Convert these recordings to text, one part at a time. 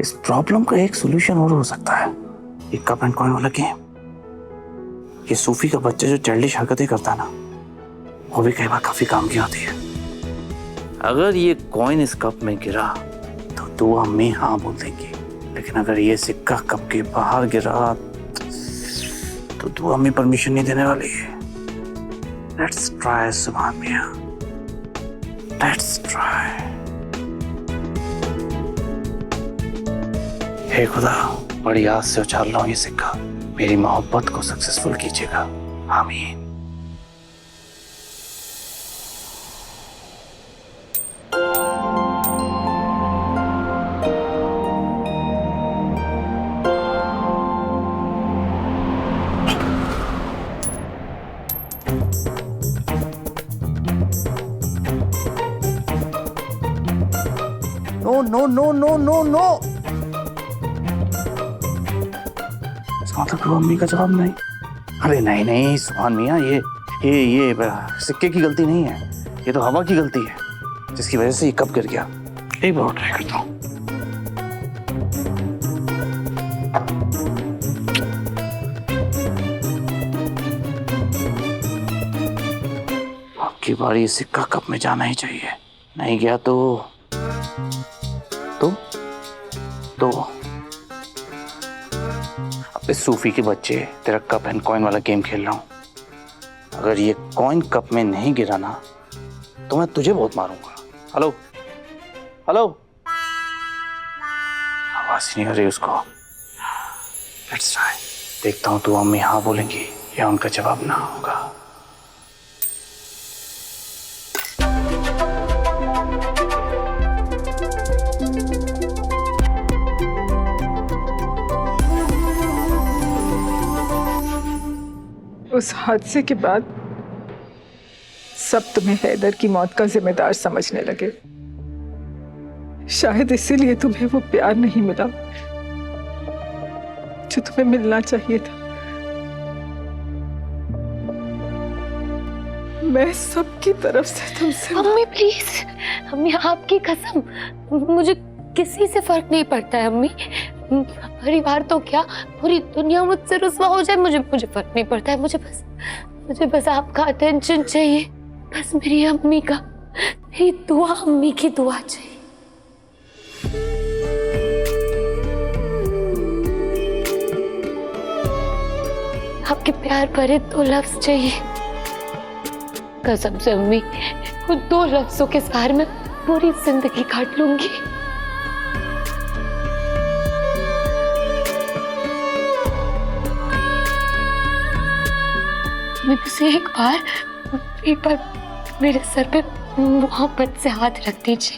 इस प्रॉब्लम का एक सोल्यूशन और हो सकता है, एक कप एंड कॉइन वाला गेम। ये सूफी का बच्चा जो चाइल्डिश हरकतें करता है ना, वो भी कई बार काफी काम की आती है। अगर ये कॉइन इस कप में गिरा तो दो अम्मी हाँ बोल देंगी, लेकिन अगर ये सिक्का कप के बाहर गिरा तो दो अम्मी परमिशन नहीं देने वाली है। लेट्स ट्राई सुभान मियां, लेट्स ट्राई। हे खुदा, बड़ी आस से उछाल रहा हूं ये सिक्का, मेरी मोहब्बत को सक्सेसफुल कीजिएगा, आमीन। No no no no no no, मतलब कि मम्मी का जवाब नहीं। अरे नहीं नहीं सुभान मियां, ये सिक्के की गलती नहीं है, ये तो हवा की गलती है जिसकी वजह से ये कप गिर गया। एक बार ट्राई करता हूँ। आपकी बारी, ये सिक्का कप में जाना ही चाहिए, नहीं गया तो अब इस सूफी के बच्चे तेरा कप एंड कॉइन वाला गेम खेल रहा हूं। अगर ये कॉइन कप में नहीं गिरा ना तो मैं तुझे बहुत मारूंगा। हेलो हेलो, आवाज नहीं आ रही उसको। लेट्स ट्राई, देखता हूं तू अम्मी हाँ बोलेंगी या उनका जवाब ना होगा। उस हादसे के बाद सब तुम्हें हैदर की मौत का जिम्मेदार समझने लगे। शायद इसीलिए तुम्हें वो प्यार नहीं मिला जो तुम्हें मिलना चाहिए था। मैं सबकी तरफ से तुमसे। अम्मी प्लीज, अम्मी आपकी कसम, मुझे किसी से फर्क नहीं पड़ता है अम्मी। परिवार तो क्या, पूरी दुनिया मुझसे रुस्वा हो जाए, मुझे फर्क नहीं पड़ता है। मुझे बस आपका अटेंशन चाहिए, बस मेरी अम्मी का, मेरी दुआ, अम्मी की दुआ चाहिए। आपके प्यार भरे 2 लफ्ज चाहिए, कसम से अम्मी, उन 2 लफ्जों के सहारे मैं पूरी जिंदगी काट लूंगी। बस एक बार मेरे सर पे मोहब्बत से हाथ रख दीजिए।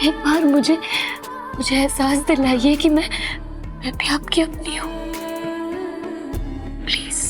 एक बार मुझे एहसास दिलाइए कि मैं भी आपकी अपनी हूँ, प्लीज।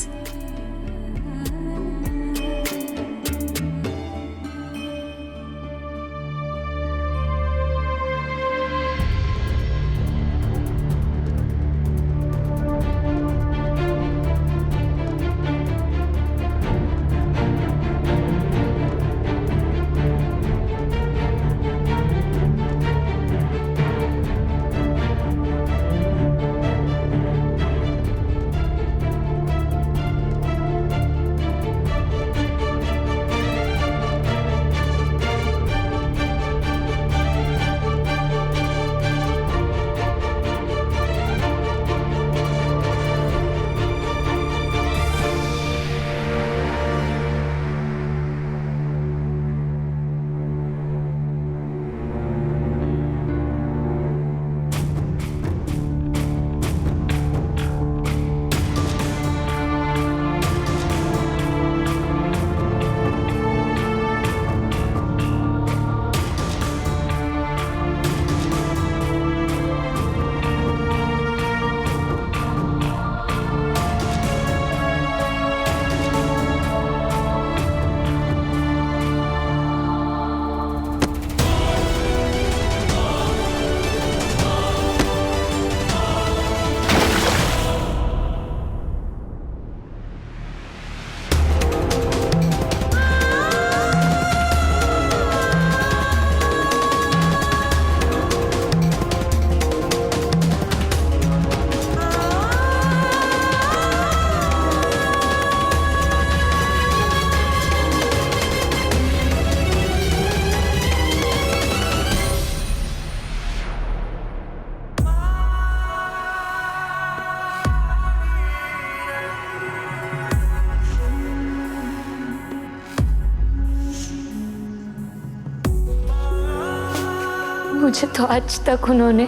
मुझे तो आज तक उन्होंने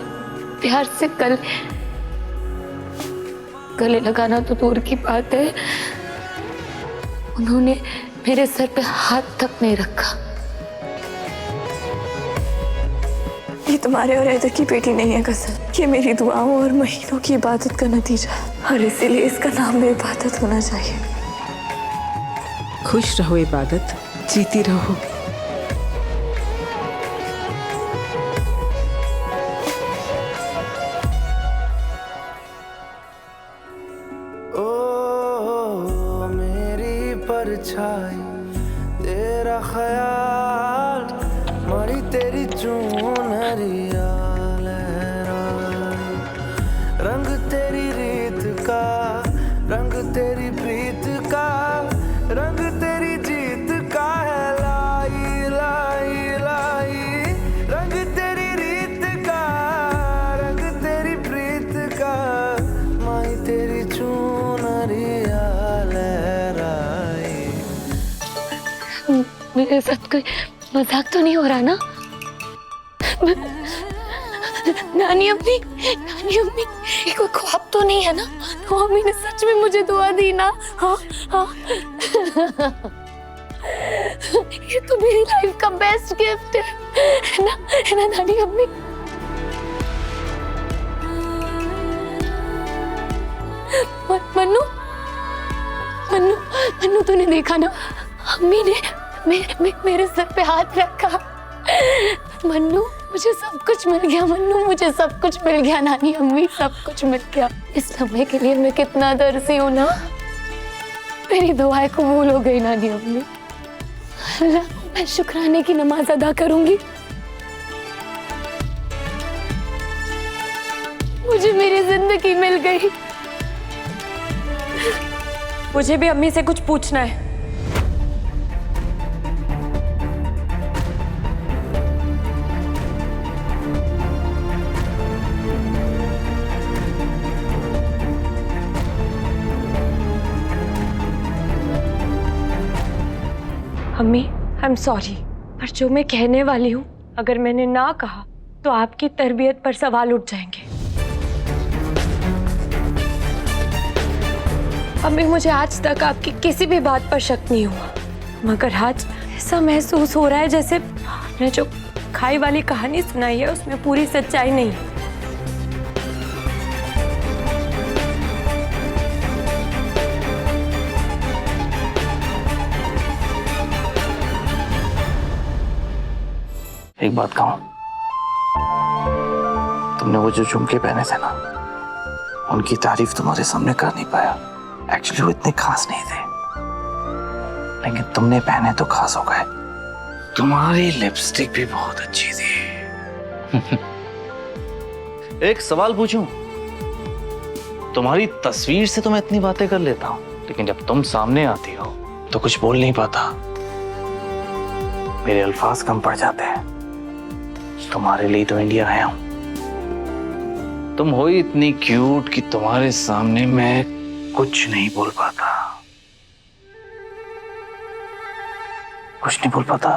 प्यार से गले लगाना तो दूर की बात है, उन्होंने मेरे सर पे हाथ तक नहीं रखा। ये तुम्हारे और हैदर की बेटी नहीं है कसम, ये मेरी दुआओं और महीनों की इबादत का नतीजा है और इसीलिए इसका नाम भी इबादत होना चाहिए। खुश रहो इबादत, जीती रहो। मेरी परछाई तेरा ख्याल, मारी तेरी चुनरिया लहराई, रंग तेरी रीत का, रंग तेरी प्रीत का, रंग तेरी जीत का है लाई लाई लाई, रंग तेरी रीत का, रंग तेरी प्रीत का, माई तेरी चुनरिया लहराई। मेरे साथ कोई मजाक तो नहीं हो रहा ना? नानी अम्मी, ये कोई ख्वाब तो नहीं है ना? तो अम्मी ने सच में मुझे दुआ दी ना? हाँ हाँ। ये तो मेरी लाइफ का बेस्ट गिफ्ट है ना नानी अम्मी? मन्नू मन्नू मन्नू, तूने देखा ना, अम्मी ने मेरे सर पे हाथ रखा। मन्नू, मुझे सब कुछ मिल गया। मन्नू, मुझे सब कुछ मिल गया। नानी अम्मी, सब कुछ मिल गया। इस लम्हे के लिए मैं कितना दरसी हूँ ना। मेरी दुआएं कबूल हो गई नानी अम्मी। अल्लाह, मैं शुक्राने की नमाज अदा करूंगी। मुझे मेरी जिंदगी मिल गई। मुझे भी अम्मी से कुछ पूछना है। अम्मी, आई एम सॉरी, पर जो मैं कहने वाली हूँ, अगर मैंने ना कहा तो आपकी तरबियत पर सवाल उठ जाएंगे। अम्मी, मुझे आज तक आपकी किसी भी बात पर शक नहीं हुआ, मगर आज ऐसा महसूस हो रहा है जैसे आपने जो खाई वाली कहानी सुनाई है उसमें पूरी सच्चाई नहीं है। एक बात कहूं, तुमने वो जो झुमके पहने थे ना, उनकी तारीफ तुम्हारे सामने कर नहीं पाया। एक्चुअली वो इतने खास नहीं थे, लेकिन तुमने पहने तो खास हो गए। तुम्हारी लिपस्टिक भी बहुत अच्छी थी। एक सवाल पूछूं? तुम्हारी तस्वीर से तो मैं इतनी बातें कर लेता हूं, लेकिन जब तुम सामने आती हो तो कुछ बोल नहीं पाता। मेरे अल्फाज कम पड़ जाते हैं। तुम्हारे लिए तो इंडिया आया हूं। तुम हो ही इतनी क्यूट कि तुम्हारे सामने मैं कुछ नहीं बोल पाता। कुछ नहीं बोल पाता।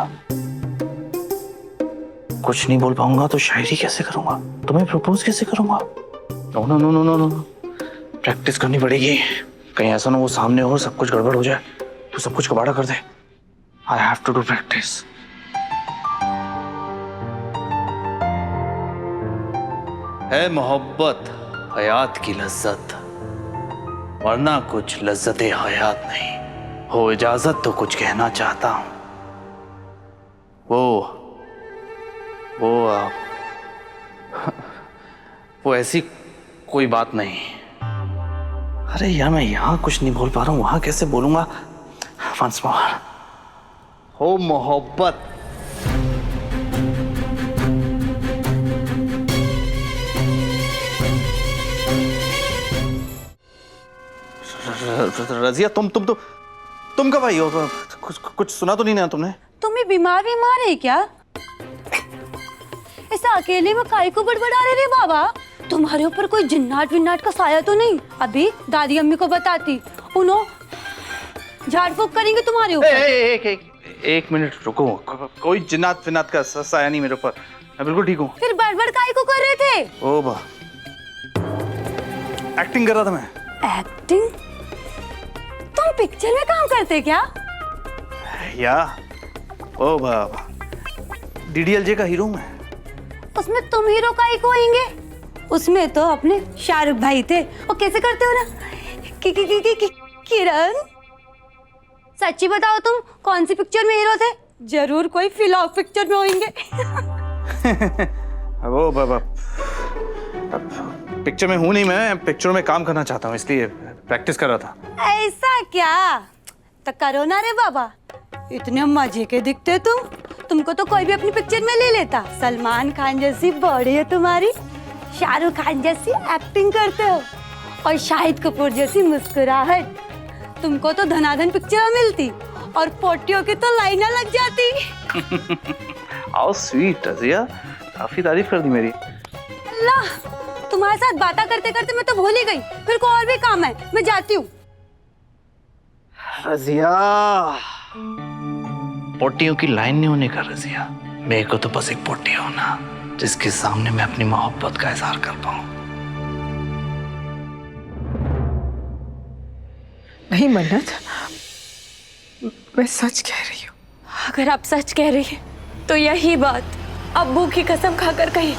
कुछ नहीं बोल पाऊंगा तो शायरी कैसे करूंगा? तुम्हें प्रपोज कैसे करूंगा? No no no no no no, practice करनी पड़ेगी। कहीं ऐसा ना वो सामने हो, सब कुछ गड़बड़ हो जाए तो सब कुछ कबाड़ा कर दे। I have to do practice. है मोहब्बत हयात की लज्जत, वरना कुछ लज्जत हयात नहीं। हो इजाजत तो कुछ कहना चाहता हूं। वो ऐसी कोई बात नहीं। अरे यार, मैं यहाँ कुछ नहीं बोल पा रहा हूँ, वहां कैसे बोलूंगा? Once more. हो मोहब्बत रजिया, तुम कब आई हो? कुछ सुना तो नहीं ना तुमने? तुम्हें बीमार है क्या? ऐसा अकेले में काहे को बड़बड़ा रहे रे बाबा? तुम्हारे ऊपर कोई जिन्नाट विन्नाट का साया तो नहीं? अभी दादी अम्मी को बताती, उन्होंने झाड़ फूक करेंगे तुम्हारे ऊपर। एक मिनट रुको। कोई जिन्नात विन्नात का साया नहीं मेरे ऊपर। मैं बिल्कुल ठीक हूँ। फिर बड़बड़ काहे को कर रहे थे? ओ बा, एक्टिंग कर रहा था मैं। एक्टिंग? तुम पिक्चर में काम करते क्या? या ओ बाबा, डीडीएलजे का हीरो मैं। उसमें तुम हीरो काहे को होंगे? उसमें तो अपने शाहरुख भाई थे। वो कैसे करते हो ना? किरण, सच्ची बताओ तुम कौन सी पिक्चर में हीरो थे? जरूर कोई फिल्म पिक्चर में होंगे। वो बाबा, पिक्चर में हूँ नहीं मैं, पिक्चरों में काम करना चाहता हूँ, इसलिए प्रैक्टिस कर रहा था। ऐसा क्या? तो करो ना रे बाबा, इतने मजे के दिखते तुमको तो कोई भी अपनी पिक्चर में ले लेता। सलमान खान जैसी बॉडी है तुम्हारी, शाहरुख खान जैसी एक्टिंग करते हो और शाहिद कपूर जैसी मुस्कुराहट। तुमको तो धनाधन पिक्चर मिलती और पोटियों की तो लाइनें लग जाती। आओ स्वीट रजिया, काफी तारीफ कर दी मेरी। अल्लाह, तुम्हारे साथ बातें करते करते मैं तो भूल ही गई। फिर को और भी काम है, मैं जाती हूँ। रजिया, पोटियों की लाइन नहीं होने का रजिया, मेरे को तो बस एक पोटी होना जिसके सामने मैं अपनी मोहब्बत का इजहार कर पाऊं। नहीं मन्नत, मैं सच कह रही हूँ। अगर आप सच कह रही हैं तो यही बात अब्बू की कसम खाकर कहिए।